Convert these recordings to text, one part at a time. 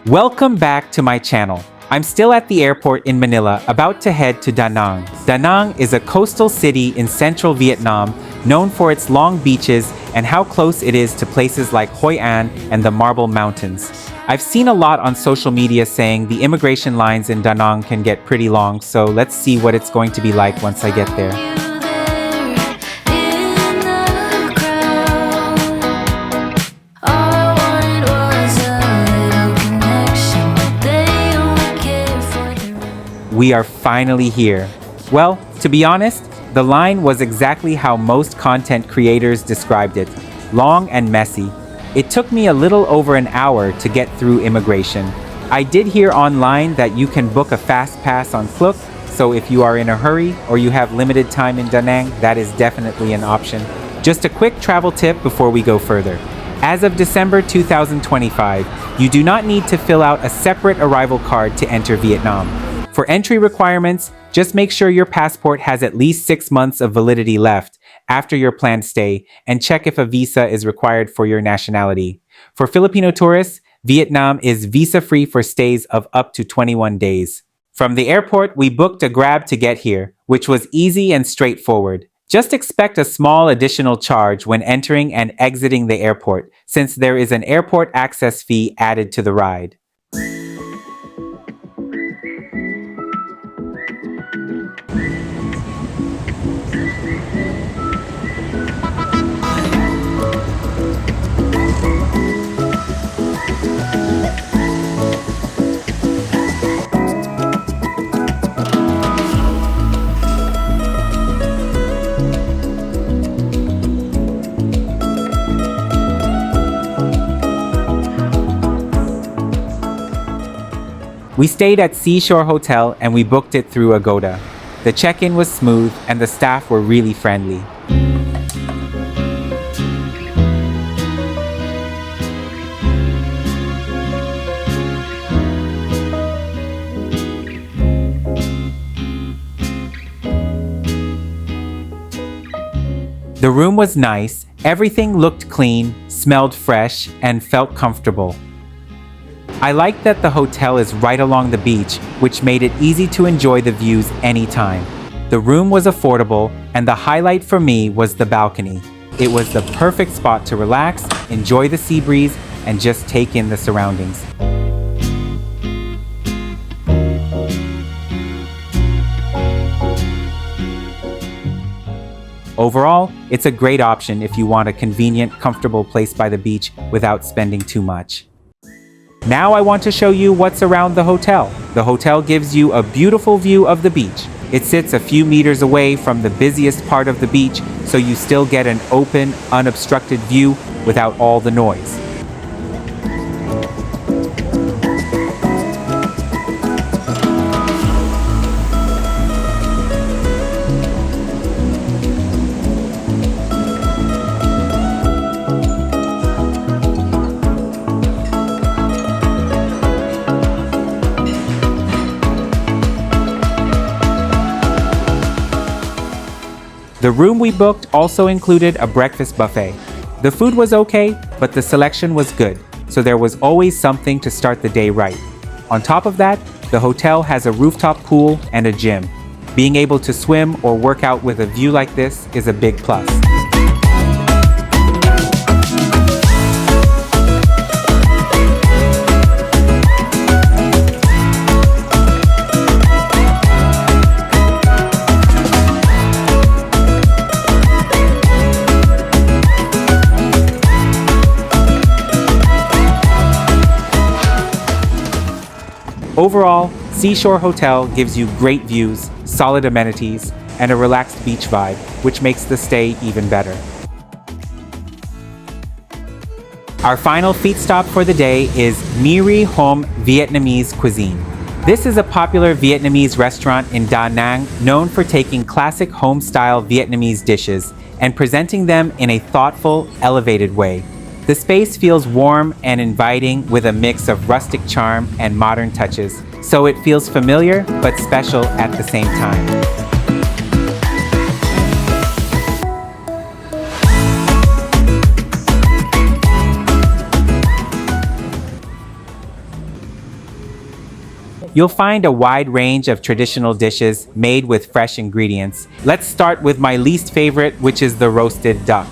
Welcome back to my channel. I'm still at the airport in Manila, about to head to Da Nang. Da Nang is a coastal city in central Vietnam, known for its long beaches and how close it is to places like Hoi An and the Marble Mountains. I've seen a lot on social media saying the immigration lines in Da Nang can get pretty long, so let's see what it's going to be like once I get there. We are finally here. Well, to be honest, the line was exactly how most content creators described it, long and messy. It took me a little over an hour to get through immigration. I did hear online that you can book a fast pass on Klook, so if you are in a hurry or you have limited time in Da Nang, that is definitely an option. Just a quick travel tip before we go further. As of December 2025, you do not need to fill out a separate arrival card to enter Vietnam. For entry requirements, just make sure your passport has at least 6 months of validity left after your planned stay and check if a visa is required for your nationality. For Filipino tourists, Vietnam is visa-free for stays of up to 21 days. From the airport, we booked a Grab to get here, which was easy and straightforward. Just expect a small additional charge when entering and exiting the airport, since there is an airport access fee added to the ride. We stayed at Seashore Hotel and we booked it through Agoda. The check-in was smooth and the staff were really friendly. The room was nice, everything looked clean, smelled fresh, and felt comfortable. I liked that the hotel is right along the beach, which made it easy to enjoy the views anytime. The room was affordable, and the highlight for me was the balcony. It was the perfect spot to relax, enjoy the sea breeze, and just take in the surroundings. Overall, it's a great option if you want a convenient, comfortable place by the beach without spending too much. Now I want to show you what's around the hotel. The hotel gives you a beautiful view of the beach. It sits a few meters away from the busiest part of the beach, so you still get an open, unobstructed view without all the noise. The room we booked also included a breakfast buffet. The food was okay, but the selection was good, so there was always something to start the day right. On top of that, the hotel has a rooftop pool and a gym. Being able to swim or work out with a view like this is a big plus. Overall, Seashore Hotel gives you great views, solid amenities, and a relaxed beach vibe, which makes the stay even better. Our final feast stop for the day is Miri Home Vietnamese cuisine. This is a popular Vietnamese restaurant in Da Nang known for taking classic home-style Vietnamese dishes and presenting them in a thoughtful, elevated way. The space feels warm and inviting with a mix of rustic charm and modern touches, so it feels familiar but special at the same time. You'll find a wide range of traditional dishes made with fresh ingredients. Let's start with my least favorite, which is the roasted duck.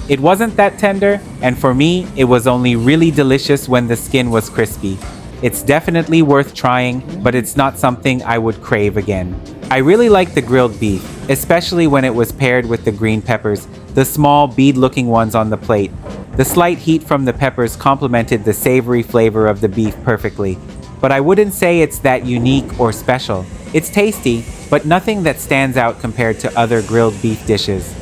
It wasn't that tender, and for me, it was only really delicious when the skin was crispy. It's definitely worth trying, but it's not something I would crave again. I really like the grilled beef, especially when it was paired with the green peppers, the small bead-looking ones on the plate. The slight heat from the peppers complemented the savory flavor of the beef perfectly. But I wouldn't say it's that unique or special. It's tasty, but nothing that stands out compared to other grilled beef dishes.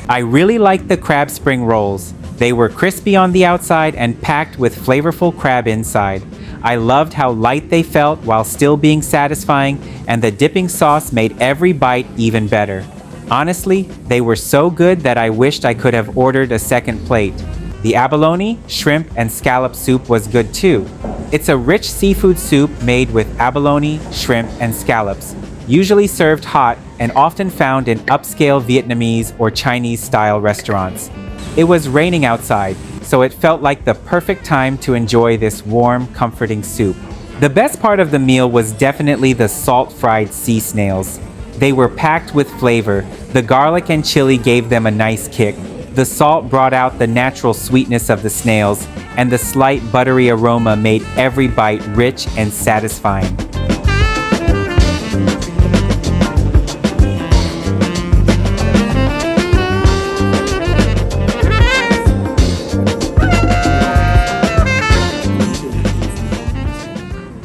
I really liked the crab spring rolls. They were crispy on the outside and packed with flavorful crab inside. I loved how light they felt while still being satisfying, and the dipping sauce made every bite even better. Honestly, they were so good that I wished I could have ordered a second plate. The abalone, shrimp, and scallop soup was good too. It's a rich seafood soup made with abalone, shrimp, and scallops, usually served hot and often found in upscale Vietnamese or Chinese-style restaurants. It was raining outside, so it felt like the perfect time to enjoy this warm, comforting soup. The best part of the meal was definitely the salt-fried sea snails. They were packed with flavor. The garlic and chili gave them a nice kick. The salt brought out the natural sweetness of the snails, and the slight buttery aroma made every bite rich and satisfying.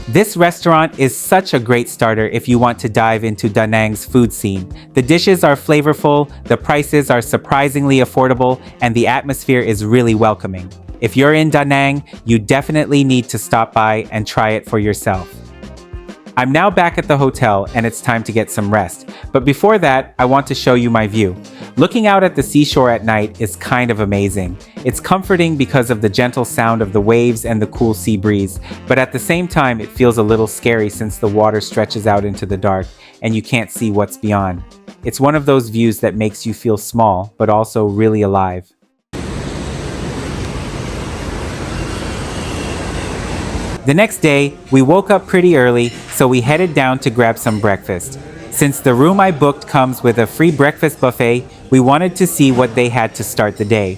This restaurant is such a great starter if you want to dive into Da Nang's food scene. The dishes are flavorful, the prices are surprisingly affordable, and the atmosphere is really welcoming. If you're in Da Nang, you definitely need to stop by and try it for yourself. I'm now back at the hotel and it's time to get some rest. But before that, I want to show you my view. Looking out at the seashore at night is kind of amazing. It's comforting because of the gentle sound of the waves and the cool sea breeze, but at the same time, it feels a little scary since the water stretches out into the dark and you can't see what's beyond. It's one of those views that makes you feel small, but also really alive. The next day, we woke up pretty early, so we headed down to grab some breakfast. Since the room I booked comes with a free breakfast buffet, we wanted to see what they had to start the day.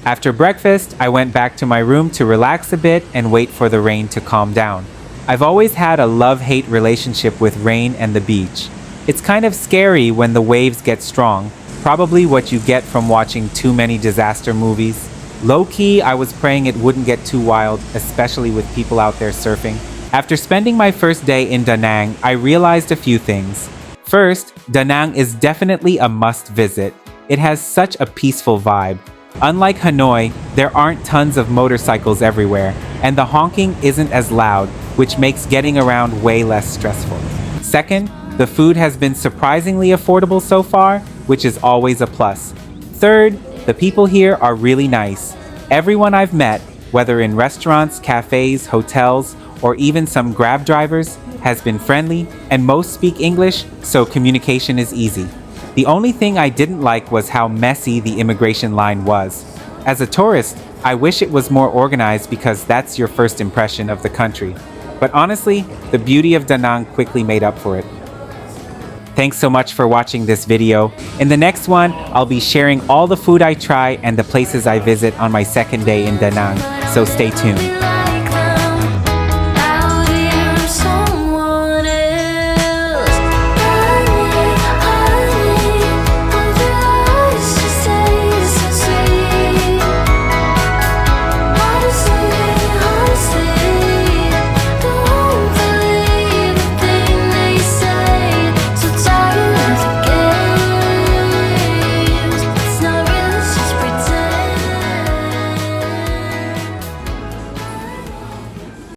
After breakfast, I went back to my room to relax a bit and wait for the rain to calm down. I've always had a love-hate relationship with rain and the beach. It's kind of scary when the waves get strong, probably what you get from watching too many disaster movies. Low-key, I was praying it wouldn't get too wild, especially with people out there surfing. After spending my first day in Da Nang, I realized a few things. First, Da Nang is definitely a must visit. It has such a peaceful vibe. Unlike Hanoi, there aren't tons of motorcycles everywhere, and the honking isn't as loud, which makes getting around way less stressful. Second, the food has been surprisingly affordable so far, which is always a plus. Third, the people here are really nice. Everyone I've met, whether in restaurants, cafes, hotels, or even some Grab drivers, has been friendly, and most speak English, so communication is easy. The only thing I didn't like was how messy the immigration line was. As a tourist, I wish it was more organized because that's your first impression of the country. But honestly, the beauty of Da Nang quickly made up for it. Thanks so much for watching this video. In the next one, I'll be sharing all the food I try and the places I visit on my second day in Da Nang, so stay tuned.